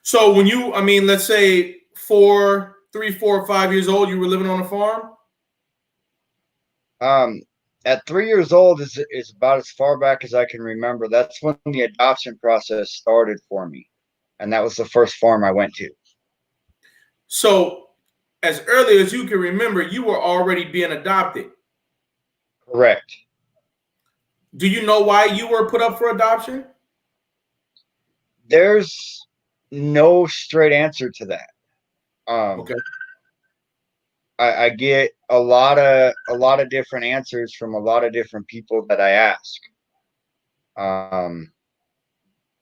So when you, I mean, let's say 4, 3, 4, 5 years old, you were living on a farm. Um, at 3 years old is about as far back as I can remember. That's when the adoption process started for me, and that was the first farm I went to. So as early as you can remember, you were already being adopted. Correct. Do you know why you were put up for adoption? There's no straight answer to that. Okay. Um, I get a lot of different answers from a lot of different people that I ask. Um,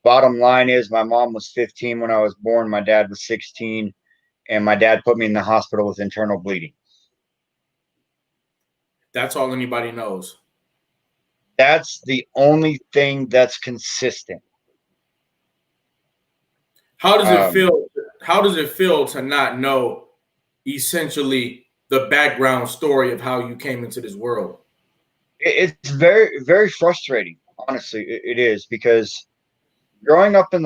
Bottom line is my mom was 15 when I was born, my dad was 16, and my dad put me in the hospital with internal bleeding. That's all anybody knows. That's the only thing that's consistent. How does it Um, feel? How does it feel to not know essentially the background story of how you came into this world? it's very, very frustrating. Honestly, it is because growing up in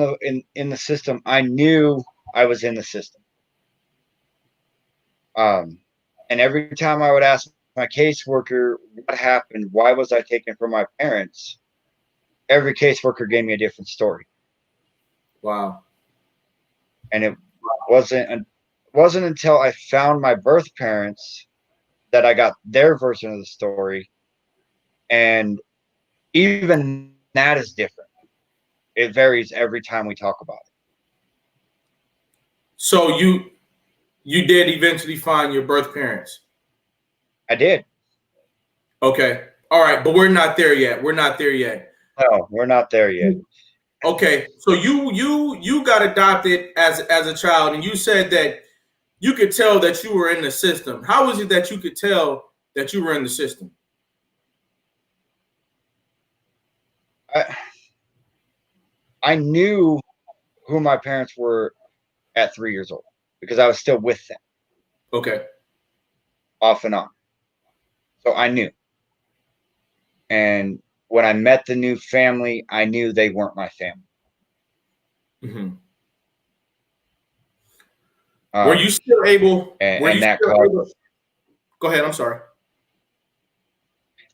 the system, I knew I was in the system. Um, and every time I would ask my caseworker what happened, why was I taken from my parents? Every caseworker gave me a different story, Wow. and it wasn't until I found my birth parents that I got their version of the story, and even that is different. It varies every time we talk about it. So you did eventually find your birth parents. I did. Okay. All right, but we're not there yet. We're not there yet. No, we're not there yet. Okay. So you got adopted as a child, and you said that you could tell that you were in the system. How was it that you could tell that you were in the system? I, I knew who my parents were at 3 years old because I was still with them Okay. off and on. So I knew. And when I met the new family, I knew they weren't my family. Hmm. Were you Um, still able? Were you and still able? Go ahead. I'm sorry.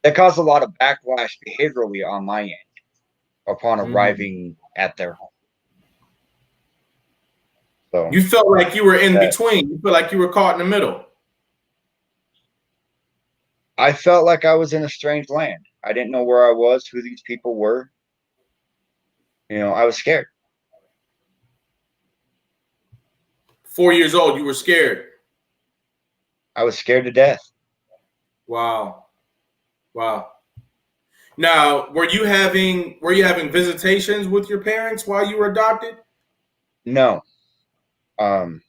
that caused a lot of backlash behaviorally on my end upon Mhm. arriving at their home. So You felt like you were in that between. You felt like you were caught in the middle. I felt like I was in a strange land. I didn't know where I was, who these people were. I was scared. 4 years old, you were scared. I was scared to death. Wow. Wow. Now, were you having visitations with your parents while you were adopted? No. Um,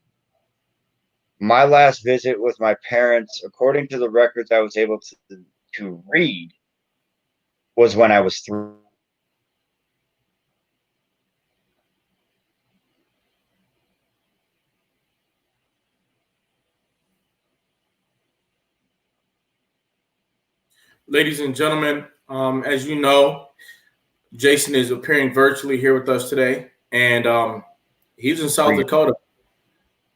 my last visit with my parents, according to the records I was able to read, was when I was 3. Ladies and gentlemen, as you know, Jason is appearing virtually here with us today, and he's in South Dakota,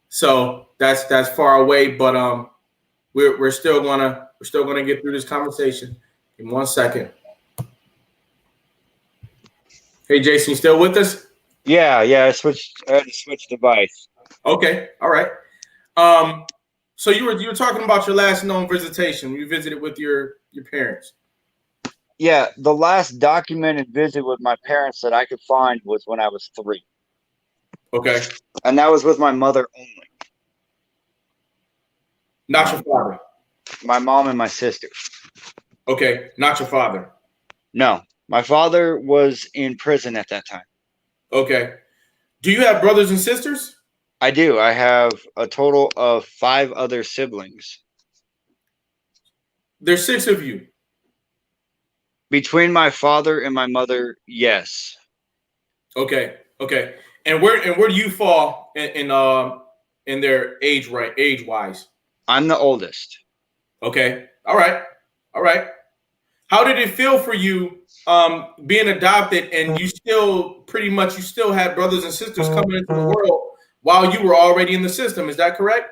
so that's far away. But we're still gonna get through this conversation. In 1 second. Hey, Jason, you still with us? Yeah. I had to switch device. Okay, all right. Um, so you were talking about your last known visitation. You visited with your parents. Yeah, the last documented visit with my parents that I could find was when I was 3, Okay, and that was with my mother only. not your Um, father. my mom and my sister. Okay, not your father. No, my father was in prison at that time. Okay. Do you have brothers and sisters? I do. I have a total of 5 other siblings. There's six of you. Between my father and my mother, yes. Okay, okay. And where do you fall in their age wise? I'm the oldest. Okay. All right. All right. How did it feel for you being adopted and you still had brothers and sisters coming into the world while you were already in the system? Is that correct?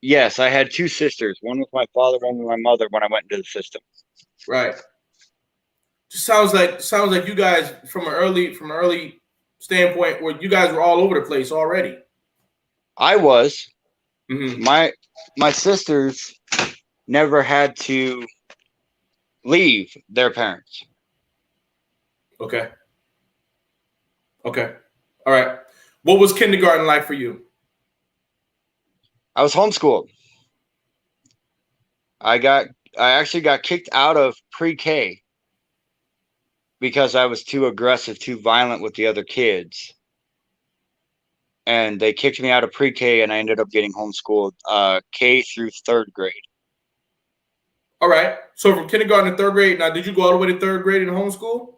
Yes, I had two sisters, one with my father, one with my mother when I went into the system. Right. Just sounds like you guys from an early standpoint where you guys were all over the place already. I was. Mm-hmm. My sisters never had to leave their parents. Okay. Okay. All right. What was kindergarten like for you? I was homeschooled. I actually got kicked out of pre-K because I was too aggressive, too violent with the other kids. And they kicked me out of pre-K and I ended up getting homeschooled K through third grade. All right. So from kindergarten to third grade. Now, did you go all the way to third grade in homeschool?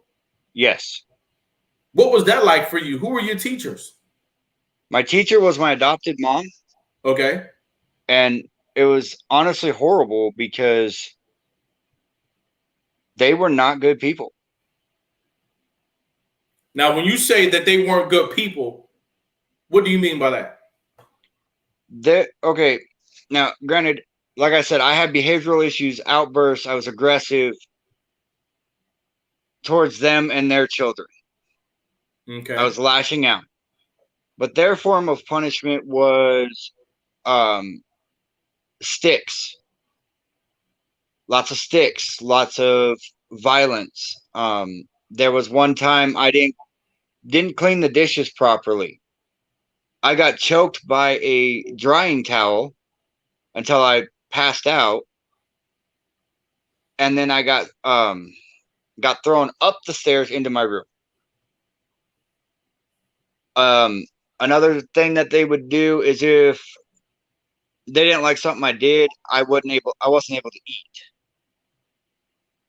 Yes. What was that like for you? Who were your teachers? My teacher was my adopted mom. Okay. And it was honestly horrible because they were not good people. Now, when you say that they weren't good people, what do you mean by that? Okay. Now, granted, like I said, I had behavioral issues, outbursts. I was aggressive towards them and their children. Okay. I was lashing out. But their form of punishment was sticks. Lots of sticks, lots of violence. There was one time I didn't clean the dishes properly. I got choked by a drying towel until I passed out, and then I got thrown up the stairs into my room. Another thing that they would do is if they didn't like something I did, I wasn't able to eat.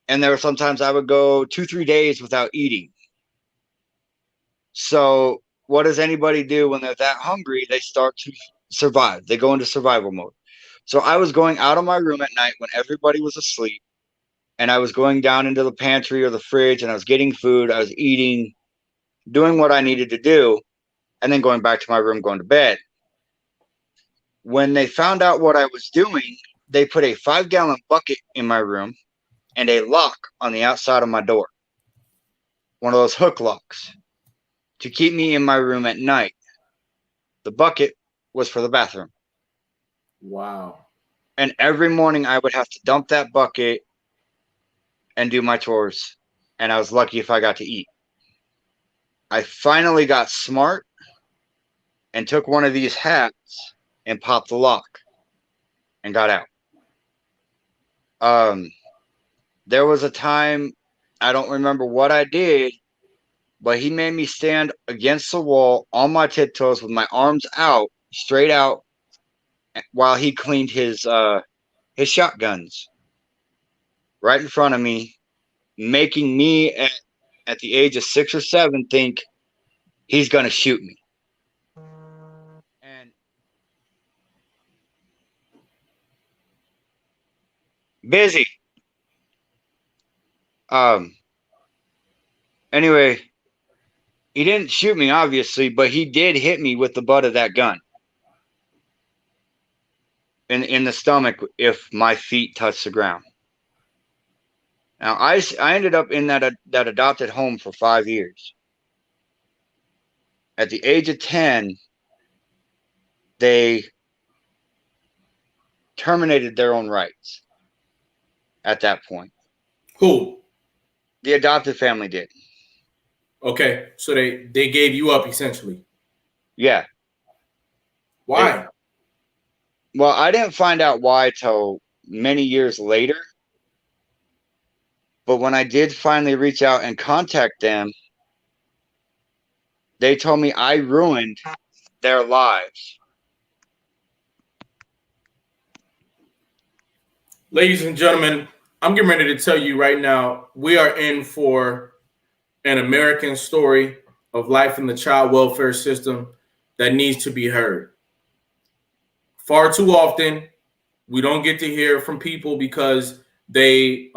And there were sometimes I would go 2-3 days without eating. So what does anybody do when they're that hungry? They start to survive. They go into survival mode. So I was going out of my room at night when everybody was asleep, and I was going down into the pantry or the fridge, and I was getting food. I was eating, doing what I needed to do, and then going back to my room, going to bed. When they found out what I was doing, they put a 5-gallon bucket in my room and a lock on the outside of my door. One of those hook locks to keep me in my room at night. The bucket was for the bathroom. Wow. And every morning I would have to dump that bucket and do my chores. And I was lucky if I got to eat. I finally got smart and took one of these hats and popped the lock and got out. There was a time, I don't remember what I did, but he made me stand against the wall on my tiptoes with my arms out, straight out, while he cleaned his shotguns right in front of me, making me at the age of 6 or 7 think he's gonna shoot me. And busy. Anyway, he didn't shoot me obviously, but he did hit me with the butt of that gun in the stomach if my feet touched the ground. Now I ended up in that adopted home for 5 years. At the age of 10, they terminated their own rights at that point. Who? The adopted family did. Okay. So they gave you up essentially. Yeah. Why? Well, I didn't find out why till many years later. But when I did finally reach out and contact them, they told me I ruined their lives. Ladies and gentlemen, I'm getting ready to tell you right now, we are in for an American story of life in the child welfare system that needs to be heard. Far too often, we don't get to hear from people because They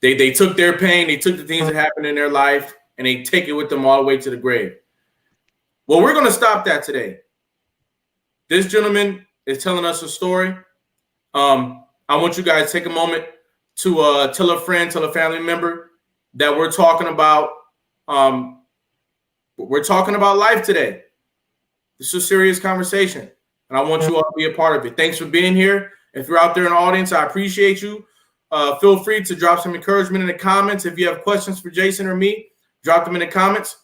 they took their pain, they took the things that happened in their life, and they take it with them all the way to the grave. Well, we're going to stop that today. This gentleman is telling us a story. I want you guys to take a moment to tell a friend, tell a family member that we're talking about. We're talking about life today. This is a serious conversation, and I want you all to be a part of it. Thanks for being here. If you're out there in the audience, I appreciate you. Feel free to drop some encouragement in the comments. If you have questions for Jason or me, drop them in the comments.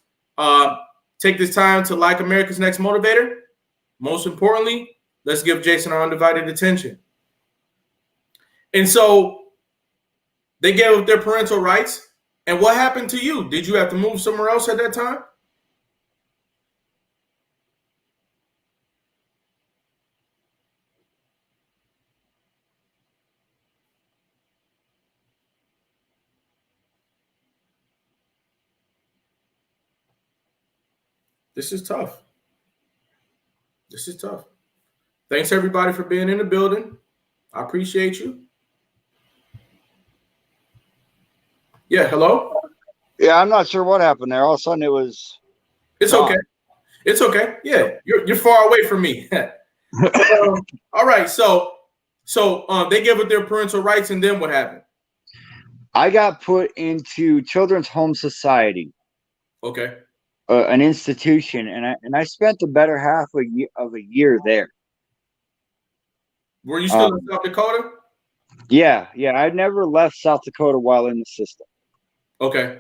Take this time to like America's Next Motivator. Most importantly, let's give Jason our undivided attention. And so they gave up their parental rights. And what happened to you? Did you have to move somewhere else at that time? This is tough. This is tough. Thanks, everybody, for being in the building. I appreciate you. Yeah, hello? Yeah, I'm not sure what happened there. All of a sudden, it was. It's gone. okay. It's okay. Yeah, you're far away from me. All right, so they gave up their parental rights, and then what happened? I got put into Children's Home Society. Okay. An institution, and I spent the better half of a year there. Were you still in South Dakota? Yeah. I never left South Dakota while in the system. Okay.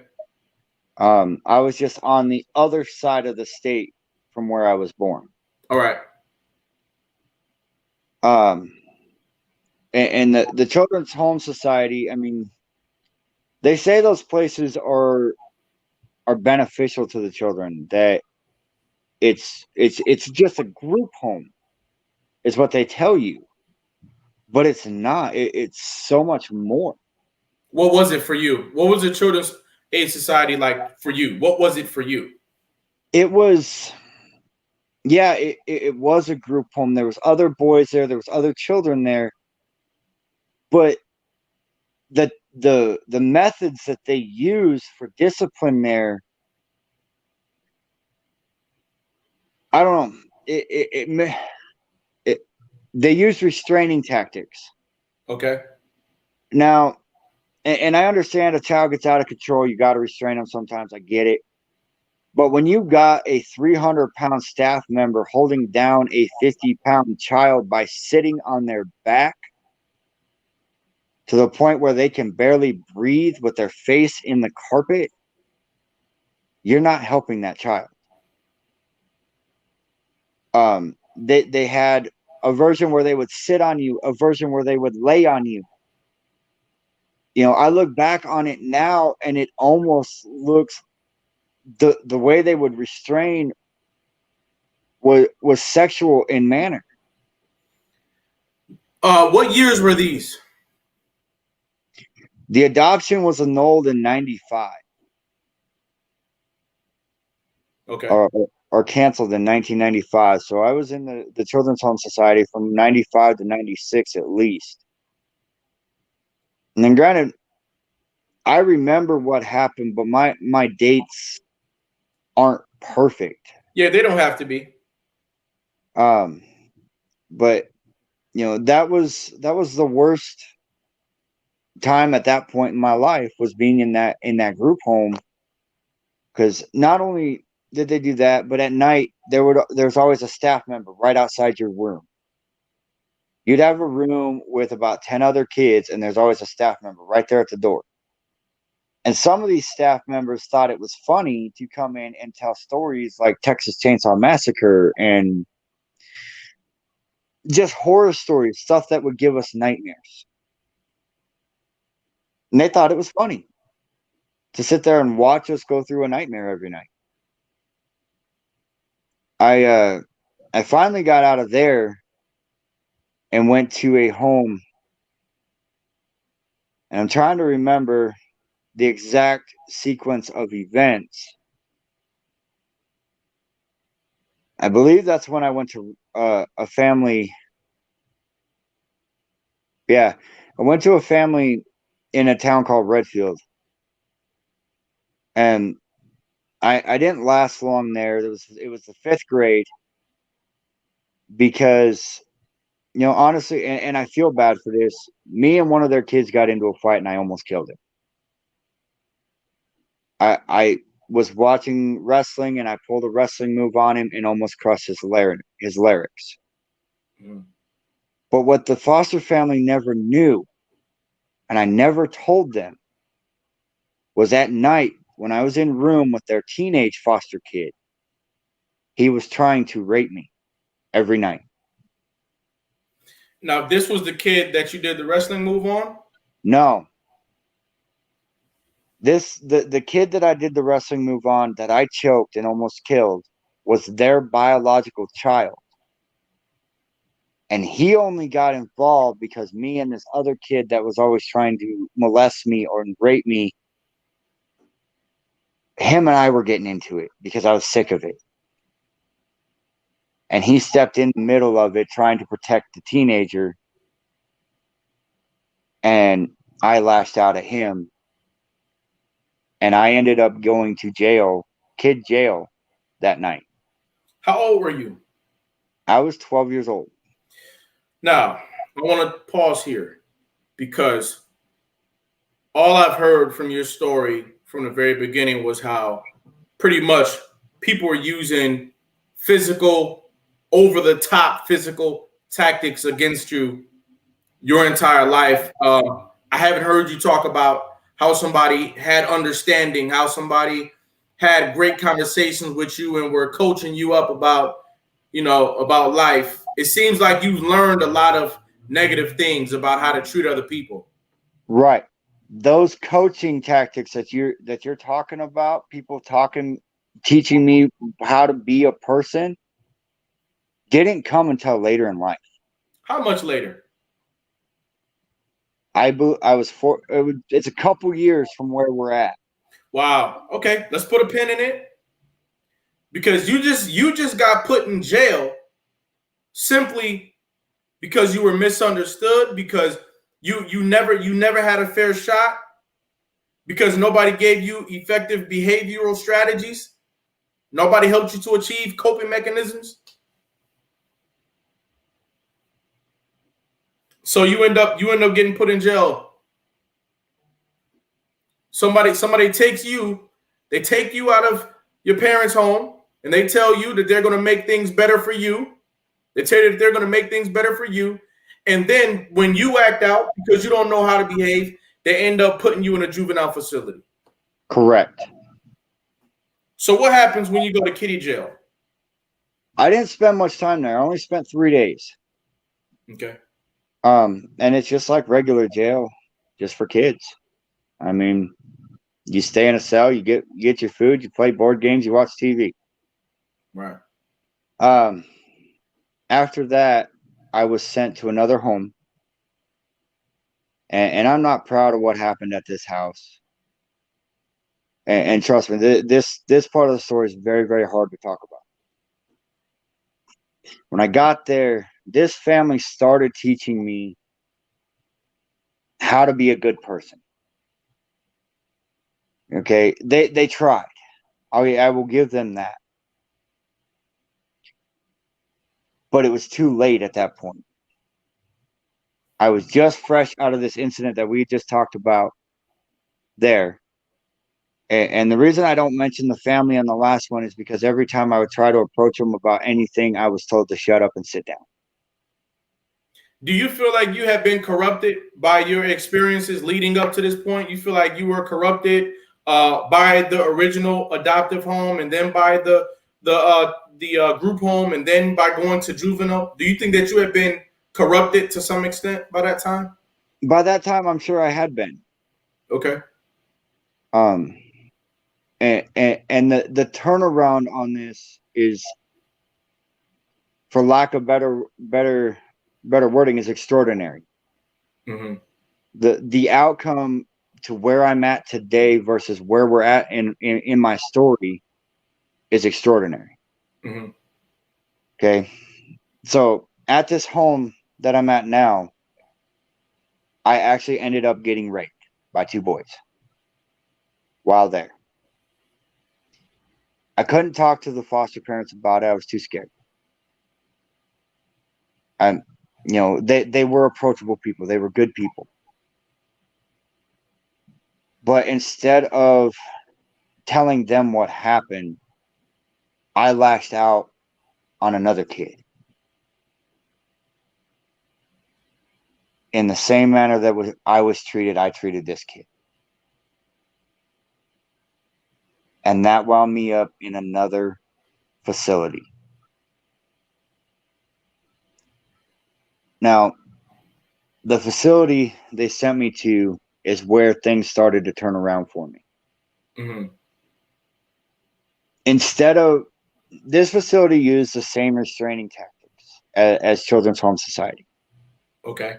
I was just on the other side of the state from where I was born. All right. And the Children's Home Society, I mean, they say those places are beneficial to the children, that it's just a group home is what they tell you, but it's not. It's so much more. What was it for you? What was the Children's Aid Society like for you? What was it for you? It was, yeah, it was a group home. There was other boys there was other children there, but the methods that they use for discipline there, I don't know. They use restraining tactics. Okay. Now, and I understand a child gets out of control, you got to restrain them sometimes. I get it. But when you got a 300-pound staff member holding down a 50-pound child by sitting on their back to the point where they can barely breathe with their face in the carpet, you're not helping that child. They had a version where they would sit on you, a version where they would lay on you. I look back on it now, and it almost looks, the way they would restrain was sexual in manner. What years were these? The adoption was annulled in 95. Okay. Or canceled in 1995. So I was in the Children's Home Society from 95 to 96 at least. And then granted, I remember what happened, but my dates aren't perfect. Yeah, they don't have to be. But that was the worst time at that point in my life, was being in that group home, because not only did they do that, but at night there's always a staff member right outside your room. You'd have a room with about 10 other kids, and there's always a staff member right there at the door. And some of these staff members thought it was funny to come in and tell stories like Texas Chainsaw Massacre and just horror stories, stuff that would give us nightmares. And they thought it was funny to sit there and watch us go through a nightmare every night. I finally got out of there and went to a home, and I'm trying to remember the exact sequence of events. I believe that's when I went to a family. Yeah, I went to a family in a town called Redfield, and I didn't last long there. It was the fifth grade because honestly, and I feel bad for this. Me and one of their kids got into a fight, and I almost killed him. I was watching wrestling, and I pulled a wrestling move on him and almost crushed his larynx. Mm. But what the foster family never knew, and I never told them, was at night when I was in room with their teenage foster kid, he was trying to rape me every night. Now, this was the kid that you did the wrestling move on? No, the kid that I did the wrestling move on that I choked and almost killed was their biological child. And he only got involved because me and this other kid that was always trying to molest me or rape me, him and I were getting into it because I was sick of it. And he stepped in the middle of it trying to protect the teenager. And I lashed out at him. And I ended up going to jail, kid jail, that night. How old were you? I was 12 years old. Now, I want to pause here because all I've heard from your story from the very beginning was how pretty much people were using physical, over the top physical tactics against you your entire life. I haven't heard you talk about how somebody had understanding, how somebody had great conversations with you and were coaching you up about, about life. It seems like you've learned a lot of negative things about how to treat other people. Right. Those coaching tactics that you're talking about, people teaching me how to be a person, didn't come until later in life. How much later? I was it's a couple years from where we're at. Wow. Okay, let's put a pin in it because you just got put in jail simply because you were misunderstood, because you never had a fair shot, because nobody gave you effective behavioral strategies, nobody helped you to achieve coping mechanisms. So you end up getting put in jail. Somebody takes you, they take you out of your parents' home and they tell you that they're going to make things better for you. They tell you that they're going to make things better for you. And then when you act out because you don't know how to behave, they end up putting you in a juvenile facility. Correct. So what happens when you go to kiddie jail? I didn't spend much time there. I only spent 3 days. Okay. And it's just like regular jail, just for kids. I mean, you stay in a cell, you get your food, you play board games, you watch TV. Right. Um, After that, I was sent to another home, and I'm not proud of what happened at this house. And trust me, this part of the story is very, very hard to talk about. When I got there, this family started teaching me how to be a good person. Okay, they tried. I will give them that, but it was too late at that point. I was just fresh out of this incident that we just talked about there. And the reason I don't mention the family on the last one is because every time I would try to approach them about anything, I was told to shut up and sit down. Do you feel like you have been corrupted by your experiences leading up to this point? You feel like you were corrupted by the original adoptive home, and then by the group home, and then by going to juvenile? Do you think that you have been corrupted to some extent by that time? By that time, I'm sure I had been. Okay. Um, and the turnaround on this is, for lack of better wording, is extraordinary. Mm-hmm. The outcome to where I'm at today versus where we're at in my story is extraordinary. Mm-hmm. Okay, so at this home that I'm at now, I actually ended up getting raped by 2 boys while there. I couldn't talk to the foster parents about it. I was too scared. And they were approachable people. They were good people. But instead of telling them what happened, I lashed out on another kid. In the same manner that I was treated, I treated this kid. And that wound me up in another facility. Now, the facility they sent me to is where things started to turn around for me. Mm-hmm. Instead of this facility used the same restraining tactics as Children's Home Society. Okay.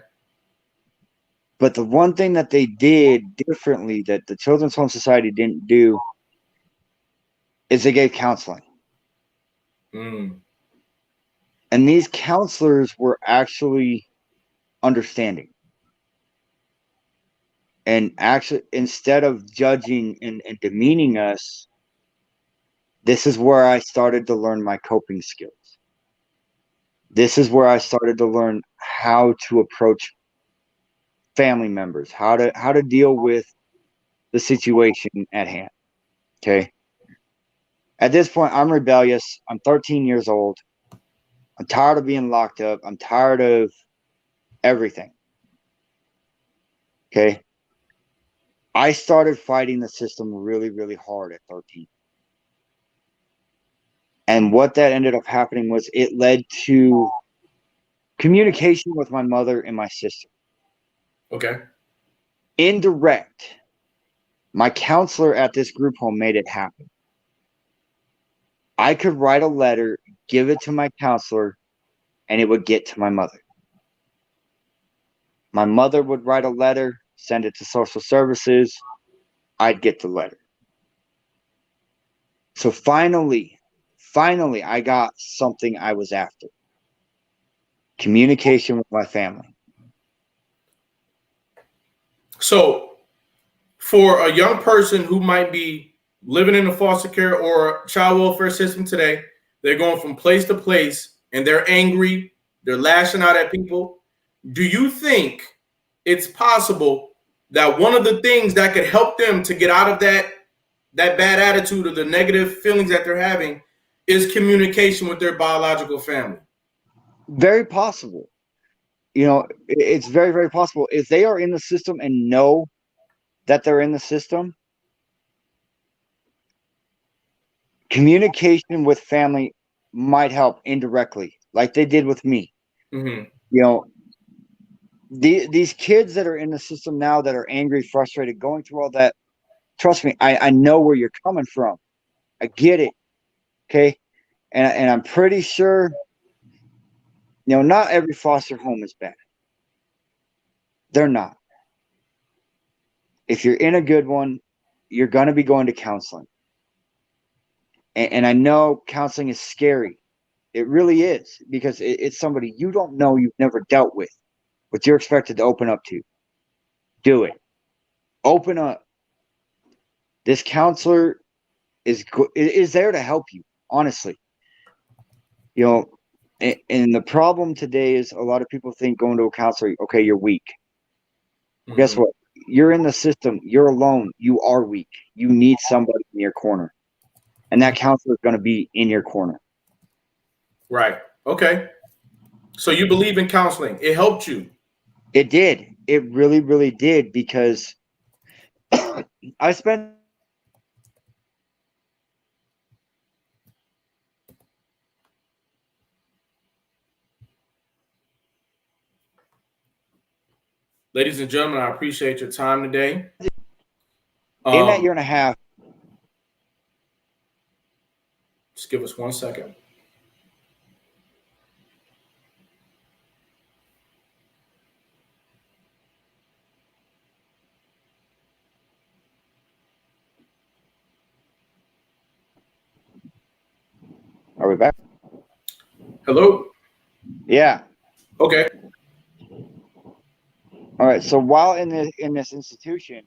But the one thing that they did differently that the Children's Home Society didn't do is they gave counseling. Mm. And these counselors were actually understanding. And actually, instead of judging and demeaning us, this is where I started to learn my coping skills. This is where I started to learn how to approach family members, how to deal with the situation at hand. Okay. At this point, I'm rebellious. I'm 13 years old. I'm tired of being locked up. I'm tired of everything. Okay. I started fighting the system really, really hard at 13. And what that ended up happening was it led to communication with my mother and my sister. Okay. Indirect. My counselor at this group home made it happen. I could write a letter, give it to my counselor, and it would get to my mother. My mother would write a letter, send it to social services. I'd get the letter. So finally, I got something I was after. Communication with my family. So, for a young person who might be living in the foster care or child welfare system today, they're going from place to place and they're angry, they're lashing out at people. Do you think it's possible that one of the things that could help them to get out of that bad attitude or the negative feelings that they're having is communication with their biological family? Very possible. It's very, very possible. If they are in the system and know that they're in the system, communication with family might help indirectly, like they did with me. Mm-hmm. These kids that are in the system now that are angry, frustrated, going through all that, trust me, I know where you're coming from. I get it. Okay. And I'm pretty sure, not every foster home is bad. They're not. If you're in a good one, you're going to be going to counseling. And I know counseling is scary. It really is, because it's somebody you don't know, you've never dealt with, but you're expected to open up to. Do it. Open up. This counselor is there to help you, honestly. And the problem today is a lot of people think going to a counselor, okay, you're weak. Well, guess what? You're in the system. You're alone. You are weak. You need somebody in your corner. And that counselor is going to be in your corner. Right. Okay. So you believe in counseling. It helped you. It did. It really, really did, because I spent Ladies and gentlemen, I appreciate your time today. in that year and a half. Just give us 1 second. Are we back? Hello? Yeah. Okay. All right. So while in this institution,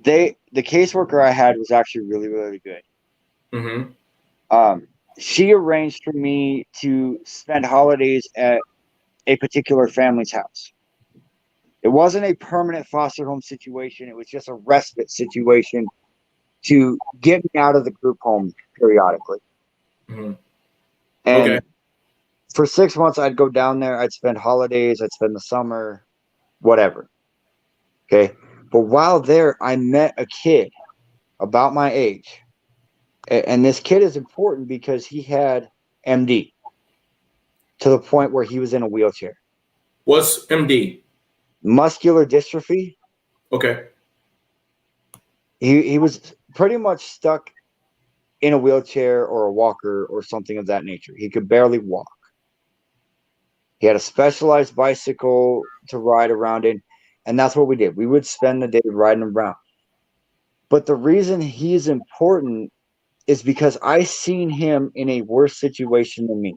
the caseworker I had was actually really, really good. Mm-hmm. She arranged for me to spend holidays at a particular family's house. It wasn't a permanent foster home situation. It was just a respite situation to get me out of the group home periodically. Mm-hmm. Okay. And for 6 months, I'd go down there. I'd spend holidays. I'd spend the summer, whatever. Okay. But while there, I met a kid about my age. And this kid is important because he had MD to the point where he was in a wheelchair. What's MD? Muscular dystrophy. Okay. He was pretty much stuck in a wheelchair or a walker or something of that nature. He could barely walk. He had a specialized bicycle to ride around in, and that's what we did. We would spend the day riding around. But the reason he's important is because I seen him in a worse situation than me.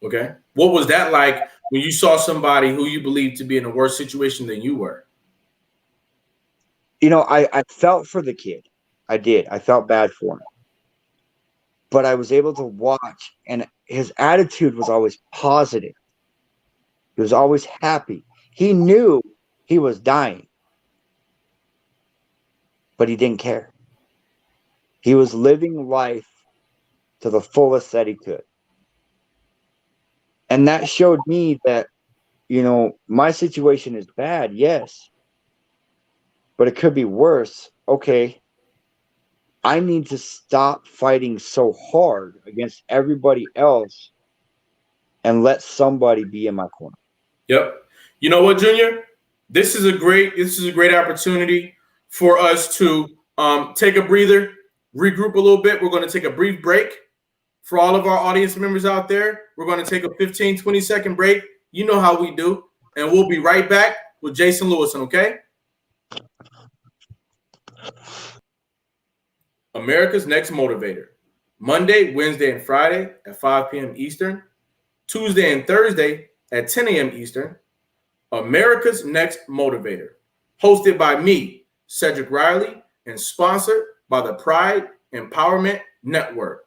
Okay. What was that like when you saw somebody who you believed to be in a worse situation than you were? You know, I felt for the kid. I did. I felt bad for him. But I was able to watch, and his attitude was always positive. He was always happy. He knew he was dying, but he didn't care. He was living life to the fullest that he could. And that showed me that, you know, my situation is bad, yes, but it could be worse. Okay, I need to stop fighting so hard against everybody else and let somebody be in my corner. Yep. You know what, Junior? This is a great opportunity for us to take a breather, regroup a little bit. We're going to take a brief break. For all of our audience members out there, we're going to take a 15, 20-second break. You know how we do. And we'll be right back with Jason Lewison, okay? America's Next Motivator. Monday, Wednesday, and Friday at 5 p.m. Eastern. Tuesday and Thursday at 10 a.m. Eastern. America's Next Motivator. Hosted by me, Cedric Riley, and sponsored by the Pride Empowerment Network.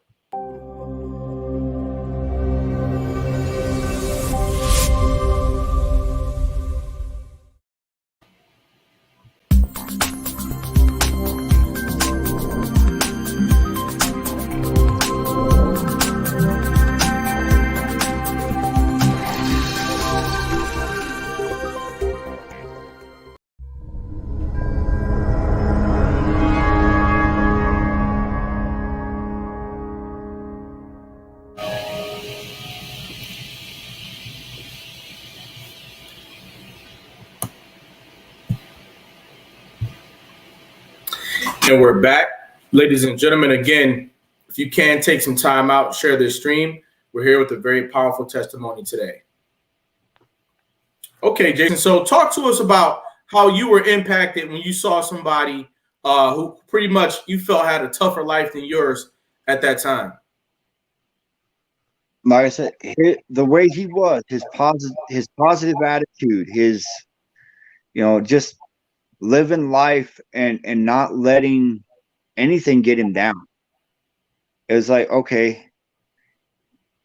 And we're back. Ladies and gentlemen, again, if you can take some time out, share this stream. We're here with a very powerful testimony today. Okay, Jason, so talk to us about how you were impacted when you saw somebody who pretty much you felt had a tougher life than yours at that time. Like I said, the way he was, his positive attitude, his, you know, just living life and not letting anything get him down. It was like, okay,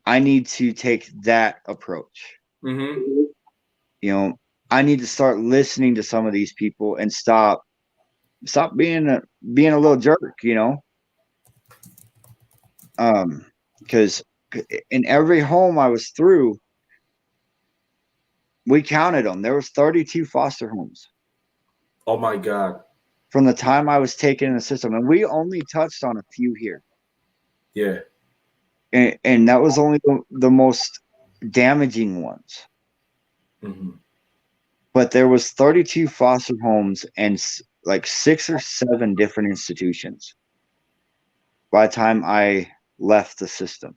I need to take that approach. Mm-hmm. You know, I need to start listening to some of these people and stop being a little jerk, you know. Because in every home I was through, we counted them. There was 32 foster homes. Oh my God. From the time I was taken in the system, and we only touched on a few here. Yeah. And that was only the most damaging ones. Mm-hmm. But there was 32 foster homes and like 6 or 7 different institutions by the time I left the system.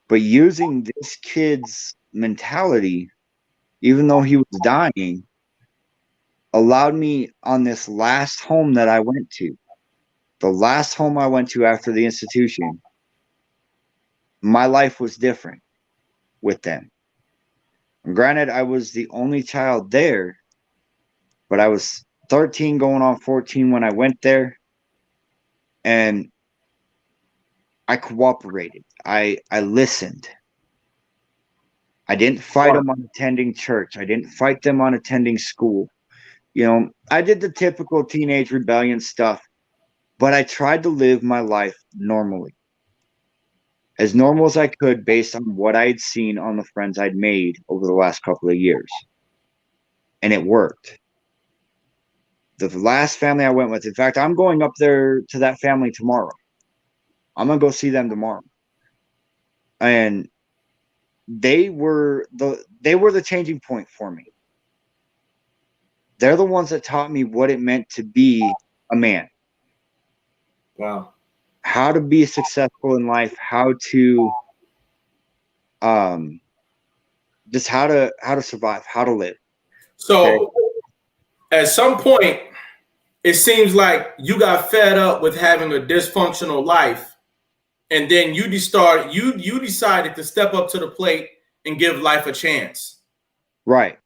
But using this kid's mentality, even though he was dying, allowed me on this last home that I went to, the last home I went to after the institution, my life was different with them. Granted, I was the only child there, but I was 13 going on 14 when I went there, and I cooperated. I listened. I didn't fight them on attending church. I didn't fight them on attending school. I did the typical teenage rebellion stuff, but I tried to live my life normally, as normal as I could based on what I had seen on the friends I'd made over the last couple of years. And it worked. The last family I went with, in fact, I'm going up there to that family tomorrow. I'm going to go see them tomorrow. And they were the changing point for me. They're the ones that taught me what it meant to be a man. Wow. How to be successful in life, how to just how to survive, how to live. So at some point, it seems like you got fed up with having a dysfunctional life, and then you decided to step up to the plate and give life a chance. Right.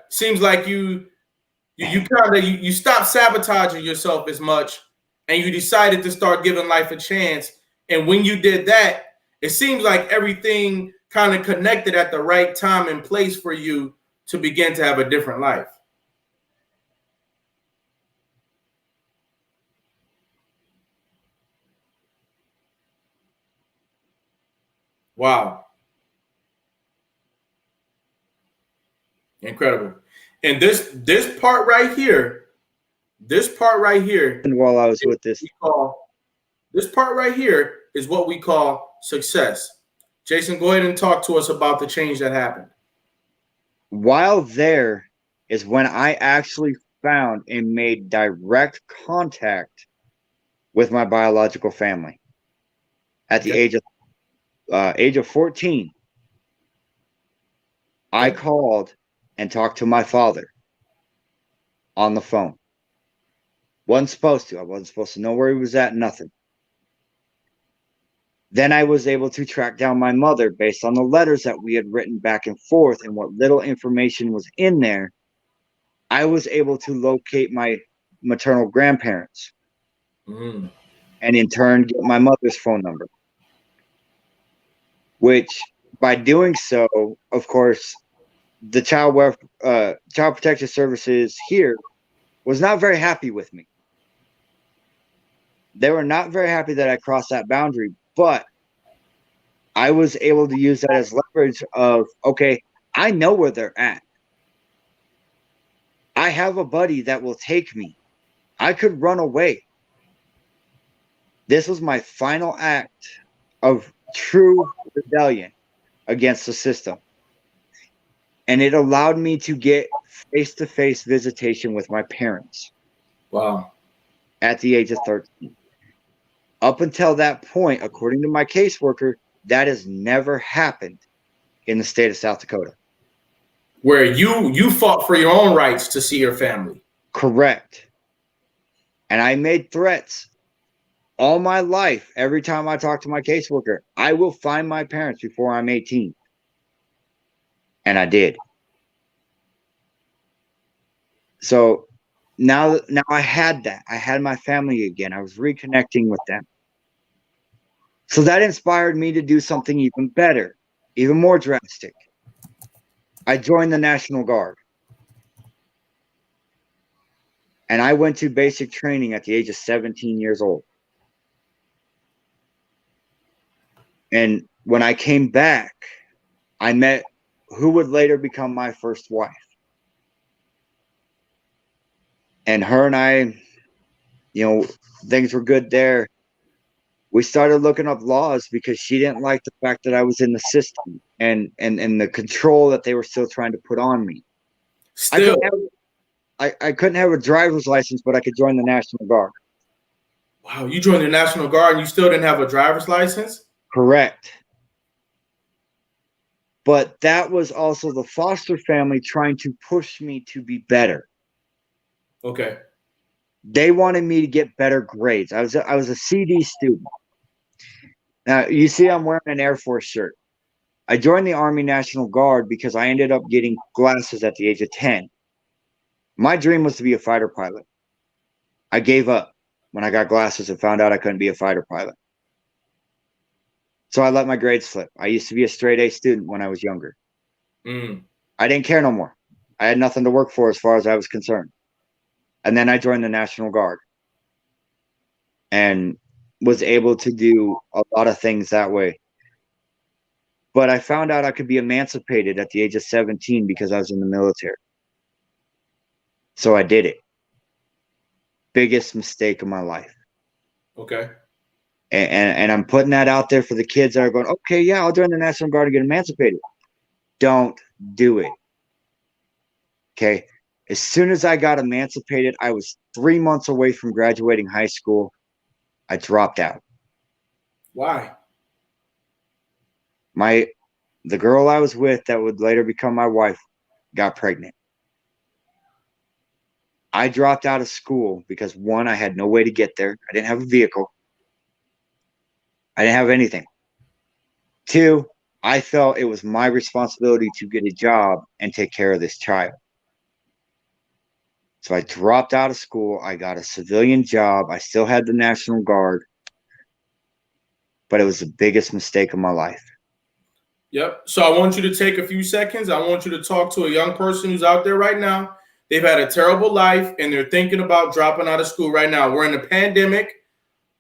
Seems like you stopped sabotaging yourself as much, and you decided to start giving life a chance. And when you did that, it seems like everything kind of connected at the right time and place for you to begin to have a different life. Wow. Incredible. And this part right here, And while I was with this part right here is what we call success. Jason, go ahead and talk to us about the change that happened. while there is when I actually found and made direct contact with my biological family at the age of 14. I called and talked to my father on the phone. Wasn't supposed to. I wasn't supposed to know where he was at, nothing. Then I was able to track down my mother based on the letters that we had written back and forth and what little information was in there. I was able to locate my maternal grandparents and in turn get my mother's phone number, which by doing so, of course, the child protective services here was not very happy with me. They were not very happy that I crossed that boundary, but I was able to use that as leverage of, okay, I know where they're at. I have a buddy that will take me. I could run away. This was my final act of true rebellion against the system. And it allowed me to get face-to-face visitation with my parents. Wow. At the age of 13. Up until that point, according to my caseworker, that has never happened in the state of South Dakota. Where you fought for your own rights to see your family. Correct. And I made threats all my life. Every time I talk to my caseworker, I will find my parents before I'm 18. And I did. So now I had that. I had my family again. I was reconnecting with them. So that inspired me to do something even better, even more drastic. I joined the National Guard. And I went to basic training at the age of 17 years old. And when I came back, I met who would later become my first wife. And her and I, things were good there. We started looking up laws because she didn't like the fact that I was in the system and the control that they were still trying to put on me. Still, I couldn't have a driver's license, but I could join the National Guard. Wow, you joined the National Guard and you still didn't have a driver's license? Correct. But that was also the foster family trying to push me to be better. Okay. They wanted me to get better grades. I was a CD student. Now, you see I'm wearing an Air Force shirt. I joined the Army National Guard because I ended up getting glasses at the age of 10. My dream was to be a fighter pilot. I gave up when I got glasses and found out I couldn't be a fighter pilot. So I let my grades slip. I used to be a straight A student when I was younger. I didn't care no more. I had nothing to work for as far as I was concerned. And then I joined the National Guard and was able to do a lot of things that way. But I found out I could be emancipated at the age of 17 because I was in the military. So I did it. Biggest mistake of my life. Okay. And I'm putting that out there for the kids that are going, okay, yeah, I'll join the National Guard to get emancipated. Don't do it. Okay. As soon as I got emancipated, I was 3 months away from graduating high school. I dropped out. Why? The girl I was with that would later become my wife got pregnant. I dropped out of school because, one, I had no way to get there. I didn't have a vehicle. I didn't have anything. Two, I felt it was my responsibility to get a job and take care of this child. So I dropped out of school. I got a civilian job. I still had the National Guard, but it was the biggest mistake of my life. Yep. So I want you to take a few seconds. I want you to talk to a young person who's out there right now. They've had a terrible life and they're thinking about dropping out of school right now. We're in a pandemic.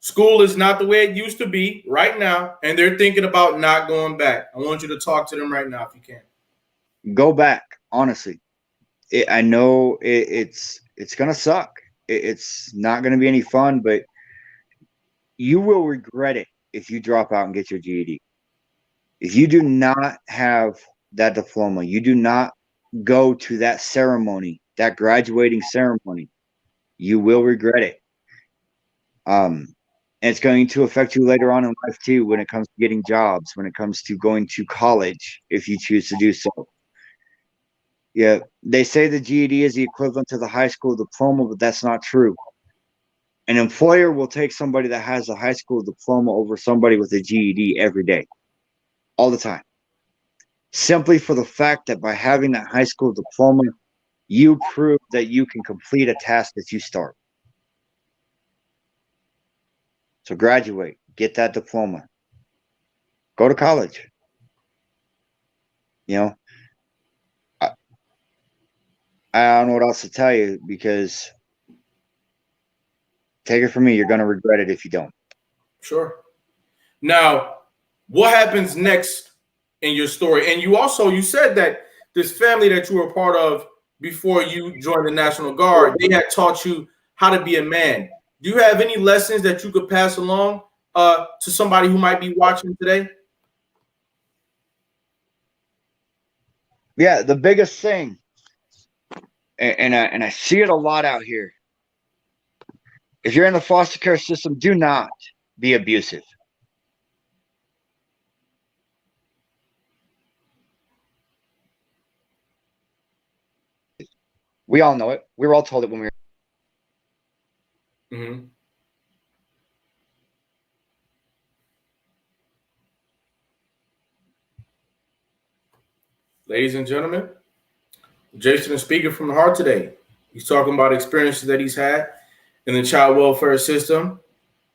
School is not the way it used to be right now, and they're thinking about not going back. I want you to talk to them right now if you can. Go back, honestly. I know it's going to suck. It's not going to be any fun, but you will regret it if you drop out and get your GED. If you do not have that diploma, you do not go to that ceremony, that graduating ceremony, you will regret it. And it's going to affect you later on in life too, when it comes to getting jobs, when it comes to going to college, if you choose to do so. Yeah, they say the GED is the equivalent to the high school diploma, but that's not true. An employer will take somebody that has a high school diploma over somebody with a GED every day, all the time. Simply for the fact that by having that high school diploma, you prove that you can complete a task that you start. So graduate, get that diploma, go to college. You know, I don't know what else to tell you, because take it from me, you're going to regret it if you don't. Sure. Now, what happens next in your story? And you said that this family that you were a part of before you joined the National Guard, they had taught you how to be a man. Do you have any lessons that you could pass along to somebody who might be watching today? Yeah, the biggest thing, and I see it a lot out here. If you're in the foster care system, do not be abusive. We all know it. We were all told it when we were. Mm-hmm. Ladies and gentlemen, Jason is speaking from the heart today. He's talking about experiences that he's had in the child welfare system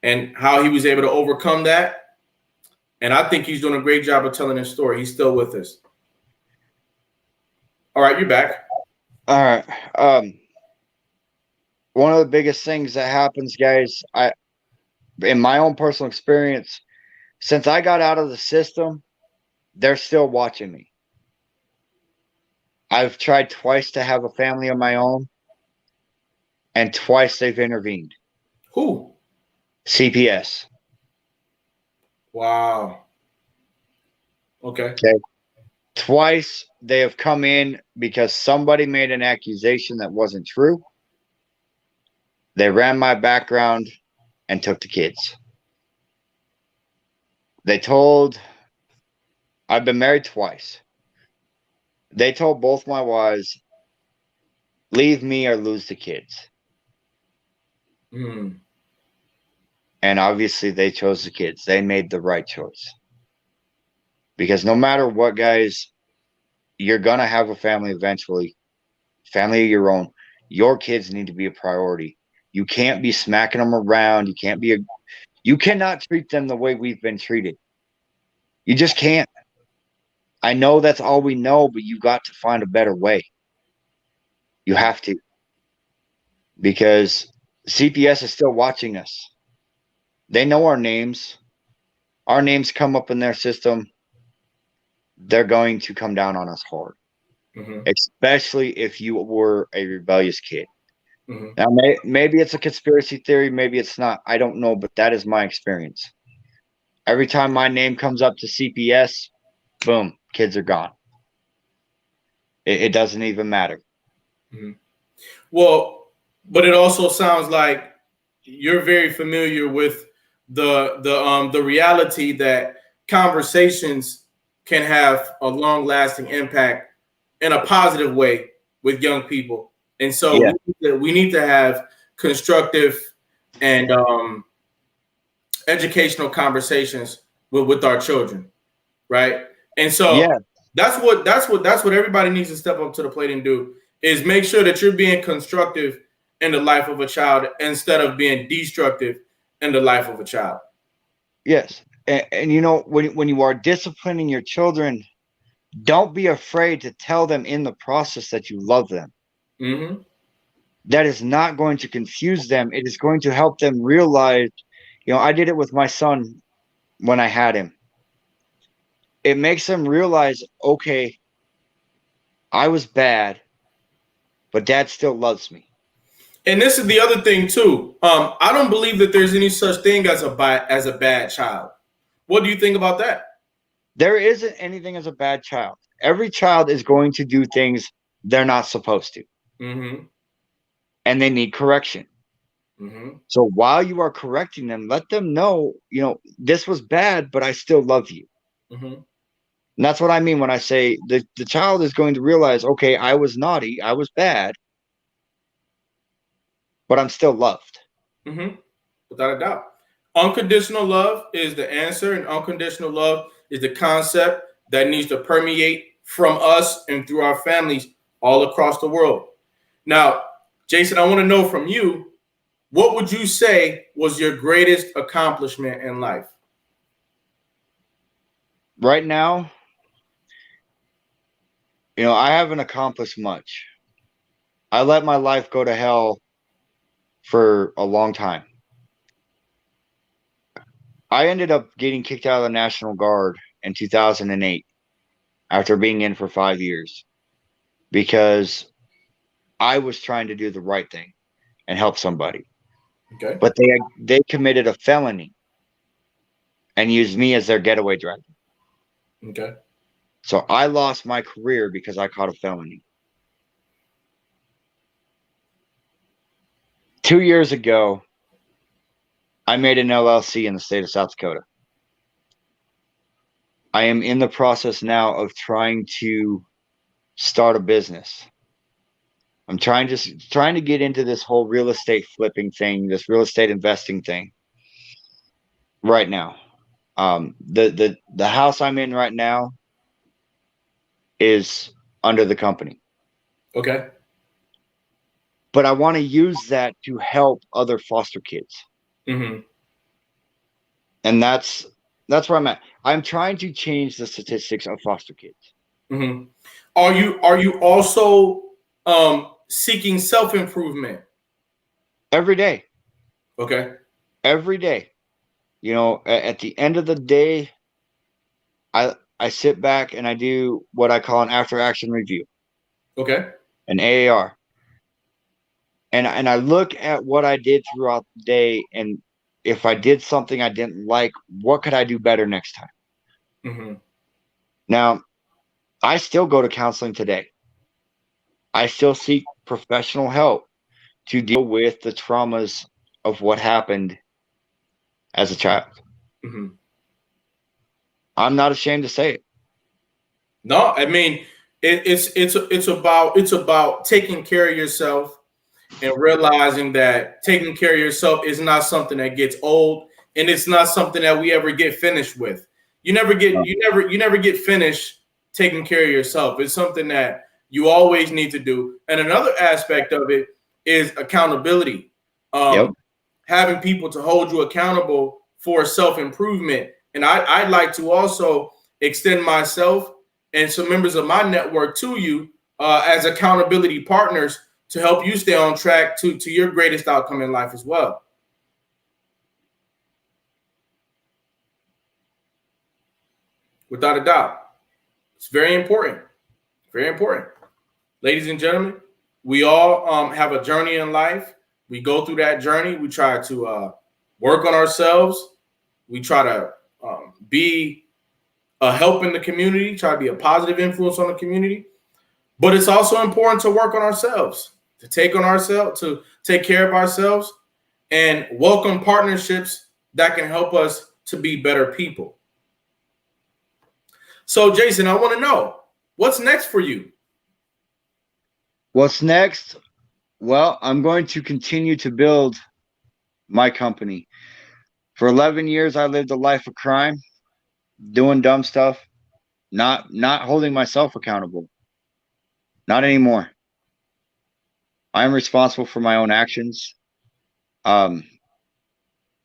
and how he was able to overcome that. And I think he's doing a great job of telling his story. He's still with us. All right, you're back. All right. One of the biggest things that happens, guys, in my own personal experience, since I got out of the system, they're still watching me. I've tried twice to have a family of my own, and twice they've intervened. Who? CPS. Wow. Okay. Twice they have come in because somebody made an accusation that wasn't true. They ran my background and took the kids. I've been married twice. They told both my wives, leave me or lose the kids. Mm. And obviously they chose the kids. They made the right choice. Because no matter what, guys, you're going to have a family eventually, family of your own. Your kids need to be a priority. You can't be smacking them around. You cannot treat them the way we've been treated. You just can't. I know that's all we know, but you got to find a better way. You have to, because CPS is still watching us. They know our names. Our names come up in their system. They're going to come down on us hard, especially if you were a rebellious kid. Now, maybe it's a conspiracy theory, maybe it's not. I don't know, but that is my experience. Every time my name comes up to CPS, boom, kids are gone. It doesn't even matter. Well, but it also sounds like you're very familiar with the reality that conversations can have a long lasting impact in a positive way with young people, and so we need to have constructive and educational conversations with our children, right? And so that's what everybody needs to step up to the plate and do, is make sure that you're being constructive in the life of a child instead of being destructive in the life of a child. Yes. And you know, when you are disciplining your children, don't be afraid to tell them in the process that you love them. That is not going to confuse them. It is going to help them realize, you know, I did it with my son when I had him. It makes them realize, okay, I was bad, but dad still loves me. And this is the other thing too. I don't believe that there's any such thing as a bad child. What do you think about that? There isn't anything as a bad child. Every child is going to do things they're not supposed to. And they need correction. So while you are correcting them, let them know, you know, this was bad, but I still love you. And that's what I mean when I say the child is going to realize, okay, I was naughty, I was bad, but I'm still loved. Without a doubt. Unconditional love is the answer, and unconditional love is the concept that needs to permeate from us and through our families all across the world. Now, Jason, I want to know from you, what would you say was your greatest accomplishment in life? Right now, you know, I haven't accomplished much. I let my life go to hell for a long time. I ended up getting kicked out of the National Guard in 2008 after being in for 5 years because I was trying to do the right thing and help somebody. But they committed a felony and used me as their getaway driver. So I lost my career because I caught a felony. 2 years ago, I made an LLC in the state of South Dakota. I am in the process now of trying to start a business. I'm trying to get into this whole real estate flipping thing, this real estate investing thing right now. The house I'm in right now is under the company. But I want to use that to help other foster kids. And that's where I'm at. I'm trying to change the statistics of foster kids. Are you also seeking self-improvement? Every day. Every day. You know, at the end of the day, I sit back and I do what I call an after-action review. An AAR. And I look at what I did throughout the day, and if I did something I didn't like, what could I do better next time? Now, I still go to counseling today. I still seek professional help to deal with the traumas of what happened as a child. I'm not ashamed to say it. No, I mean, it's about taking care of yourself and realizing that taking care of yourself is not something that gets old, and it's not something that we ever get finished with. you never get finished taking care of yourself. It's something that you always need to do. And another aspect of it is accountability. Yep. Having people to hold you accountable for self-improvement. And I'd like to also extend myself and some members of my network to you as accountability partners to help you stay on track to your greatest outcome in life as well. Without a doubt. It's very important. Very important. Ladies and gentlemen, we all have a journey in life. We go through that journey. We try to work on ourselves. We try to be a help in the community, try to be a positive influence on the community. But it's also important to work on ourselves, to take care of ourselves and welcome partnerships that can help us to be better people. So, Jason, I want to know, what's next for you? What's next? Well, I'm going to continue to build my company. For 11 years, I lived a life of crime, doing dumb stuff, not holding myself accountable. Not anymore. I'm responsible for my own actions. And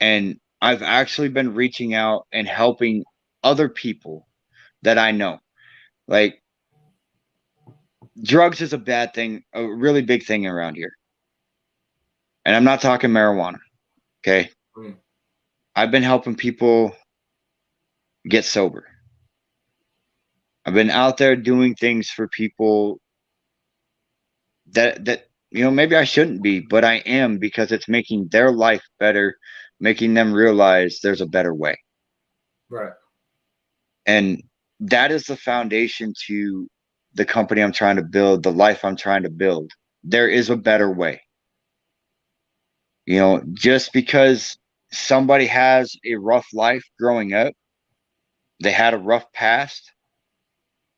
I've actually been reaching out and helping other people that I know. Like, drugs is a bad thing, a really big thing around here. And I'm not talking marijuana. Okay. I've been helping people get sober. I've been out there doing things for people that maybe I shouldn't be, but I am, because it's making their life better, making them realize there's a better way. Right. And that is the foundation to the company I'm trying to build, the life I'm trying to build. There is a better way. Just because somebody has a rough life growing up, they had a rough past,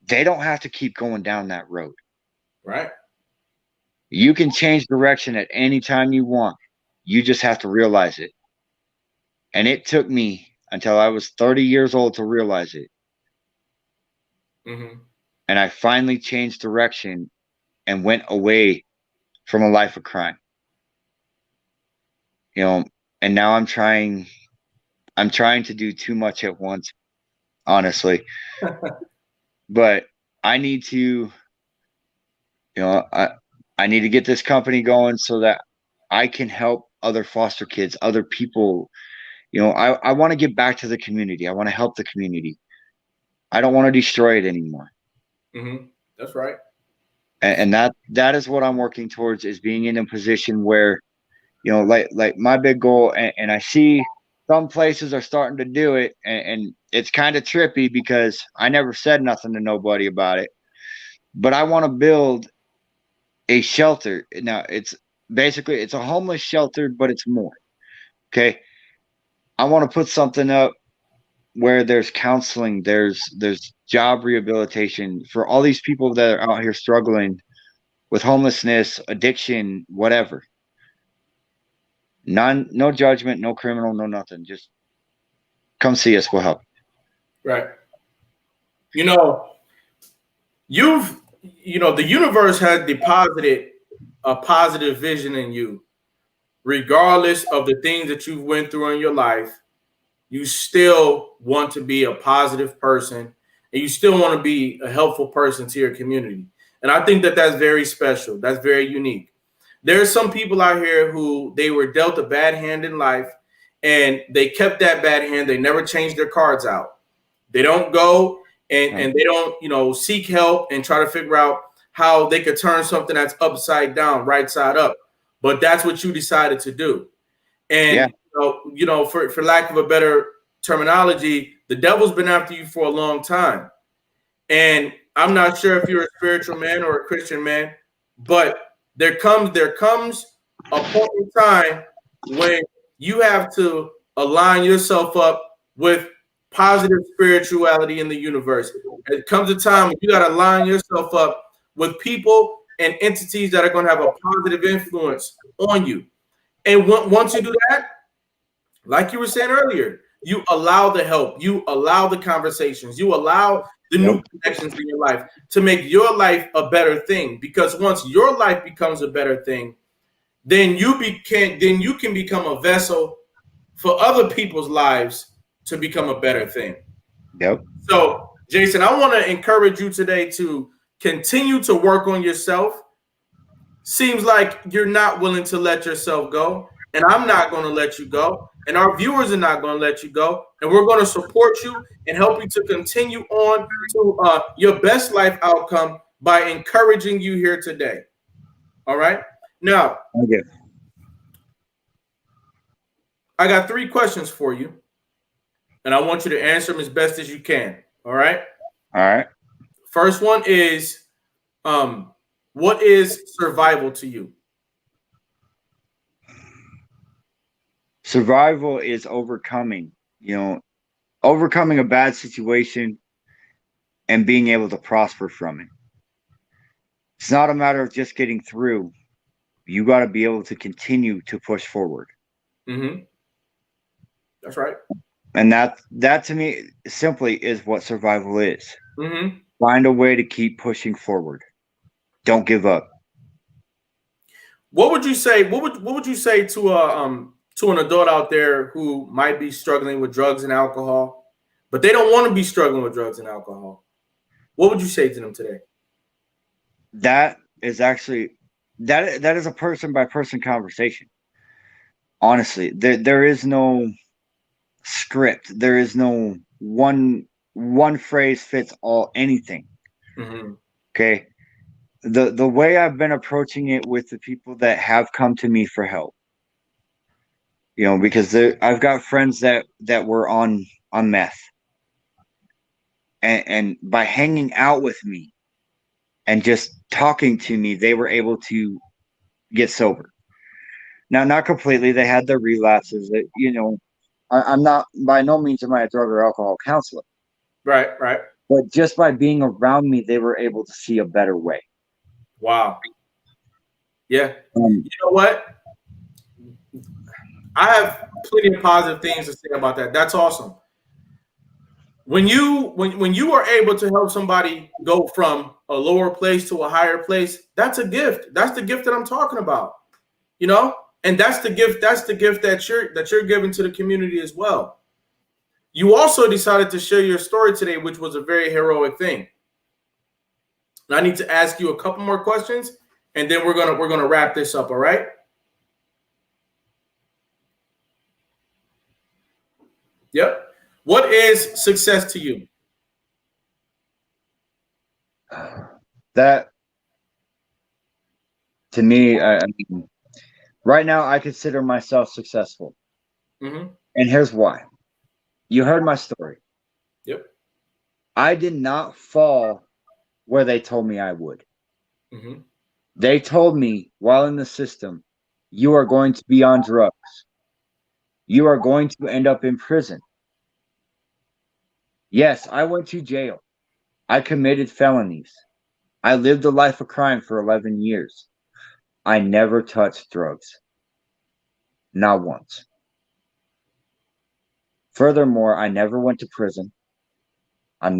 they don't have to keep going down that road. Right. You can change direction at any time you want. You just have to realize it. And it took me until I was 30 years old to realize it. Mm-hmm. And I finally changed direction and went away from a life of crime. And now I'm trying to do too much at once, honestly. But I need to, I need to get this company going so that I can help other foster kids, other people. I want to get back to the community. I want to help the community. I don't want to destroy it anymore. Mm-hmm. That's right. And that is what I'm working towards, is being in a position where, like my big goal, and I see some places are starting to do it, and it's kind of trippy because I never said nothing to nobody about it. But I want to build a shelter. Now, it's a homeless shelter, but it's more. Okay. I want to put something up where there's counseling, there's job rehabilitation for all these people that are out here struggling with homelessness, addiction, whatever. No judgment, no criminal, no nothing. Just come see us. We'll help. Right. The universe has deposited a positive vision in you. Regardless of the things that you've went through in your life, you still want to be a positive person, and you still want to be a helpful person to your community. And I think that that's very special. That's very unique. There are some people out here who they were dealt a bad hand in life, and they kept that bad hand. They never changed their cards out. They don't go and they don't, seek help and try to figure out how they could turn something that's upside down, right side up. But that's what you decided to do. And for lack of a better terminology, the devil's been after you for a long time. And I'm not sure if you're a spiritual man or a Christian man, but there comes a point in time when you have to align yourself up with positive spirituality in the universe. It comes a time when you got to line yourself up with people and entities that are going to have a positive influence on you. And once you do that, like you were saying earlier, you allow the help, you allow the conversations, you allow the new Yep. connections in your life to make your life a better thing. Because once your life becomes a better thing, then you can become a vessel for other people's lives to become a better thing. Yep. So, Jason, I want to encourage you today to continue to work on yourself. Seems like you're not willing to let yourself go, and I'm not going to let you go, and our viewers are not going to let you go, and we're going to support you and help you to continue on to your best life outcome by encouraging you here today. All right. Now, Okay. I got 3 questions for you, and I want you to answer them as best as you can. All right. All right. First one is, what is survival to you? Survival is overcoming a bad situation and being able to prosper from it. It's not a matter of just getting through. You got to be able to continue to push forward. Mm-hmm. That's right. And that to me simply is what survival is. Mm-hmm. Find a way to keep pushing forward. Don't give up. What would you say? What would you say to an adult out there who might be struggling with drugs and alcohol, but they don't want to be struggling with drugs and alcohol? What would you say to them today? That is actually that is a person by person conversation. Honestly, there is no script. There is no one phrase fits all anything. Mm-hmm. Okay. The way I've been approaching it with the people that have come to me for help, because I've got friends that were on meth, and by hanging out with me and just talking to me, they were able to get sober. Now, not completely. They had their relapses. I'm not, by no means am I a drug or alcohol counselor, Right. Right. but just by being around me, they were able to see a better way. Wow. Yeah. Um, You know what? I have plenty of positive things to say about that. That's awesome. When you are able to help somebody go from a lower place to a higher place, that's a gift. That's the gift that I'm talking about. You know, and that's the gift. That's the gift that you're giving to the community as well. You also decided to share your story today, which was a very heroic thing. And I need to ask you a couple more questions, and then we're gonna wrap this up. All right? Yep. What is success to you? that to me, I mean, right now, I consider myself successful, Mm-hmm. and here's why. You heard my story. Yep. I did not fall where they told me I would. Mm-hmm. They told me while in the system, you are going to be on drugs. You are going to end up in prison. Yes, I went to jail. I committed felonies. I lived a life of crime for 11 years. I never touched drugs. Not once. Furthermore, I never went to prison.